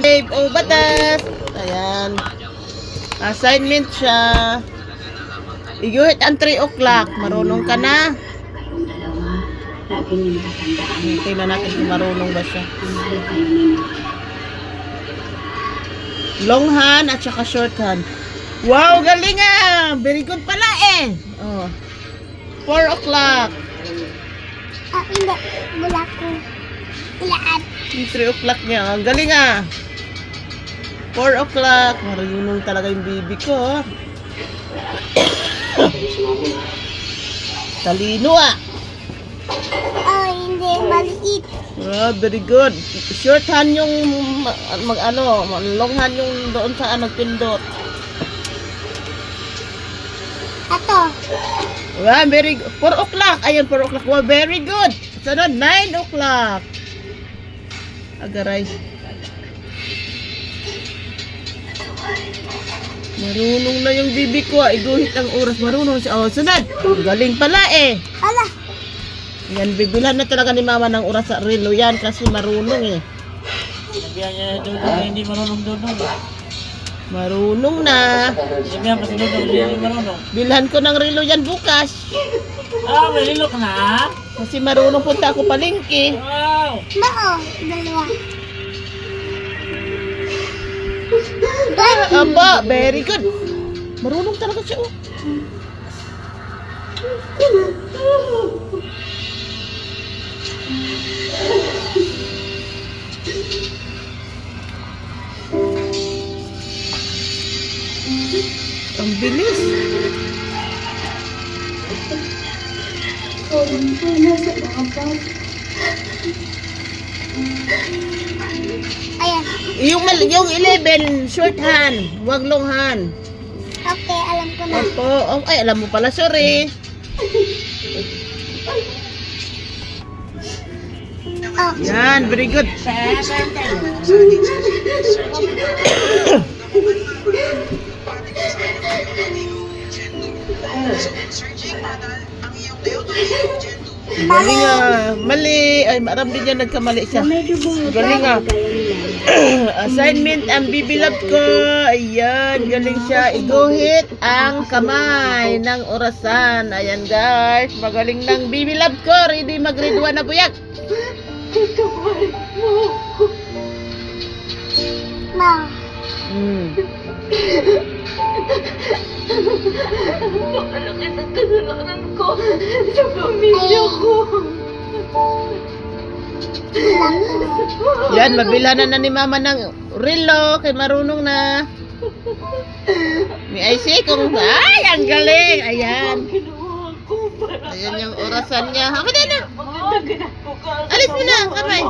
babe. Oh, batas. Ayan. Assignment siya. Iguhit ang 3 o'clock. Marunong ka na? Tingnan natin kung marunong ba siya. Long hand at saka short hand. Wow, galing ah! Very good pala eh. Oh. 4 o'clock. Hindi. Wala ko. Ilaan. 3 o'clock niya. Ang galing ah. 4 o'clock. Marunong talaga yung bibi ko. Talino ah. Oh, hindi. Maliit. Ah, very good. Short hand yung long hand yung doon sa nagpindot. Ato. Wow, very good. 4 o'clock. Ayun, 4 o'clock. Wow, very good. Sunod, 9 o'clock. Agaray. Marunong na yung bibi ko. Iguhit ang oras. Marunong siya. Oh, sunod. Galing pala eh. Ala. Yan, bibilhan na talaga ni mama ng oras sa relo yan kasi marunong eh. Sabihan niya Dudong, hindi marunong Dudong. Marunong na. Sabihan pa si Dudong, hindi marunong. Bilhan ko ng relo yan bukas. Ah, may lilok na? Kasi marunong punta ako palengke. Wow! Bao. Dalawa. Aba, very good. Marunong talaga siya oh. Ang bilis. Ayan. Yung 11, short hand, wag long hand. Okay, alam ko na. Opo, oh, ay alam mo pala, sorry. Oh. Yan, very good. Galing ah. Mali. Ay, maram din yan nagkamali siya. Galing ah. Assignment ang bibilab ko. Ayan, galing siya. Iguhit ang kamay ng orasan. Ayan guys, magaling ng bibilab ko. Ready mag-grade 1 na buyak. Ma. Malaki sa kasalanan ko sa pamilya ko. Yan, mabilhanan na ni mama ng relo. Kay marunong na. May IC kung ay, ang galing. Ayan. Ginawa ko para Ayan yung orasan niya. Haka na. maganda ginawa ko. Alis mo na, kamay.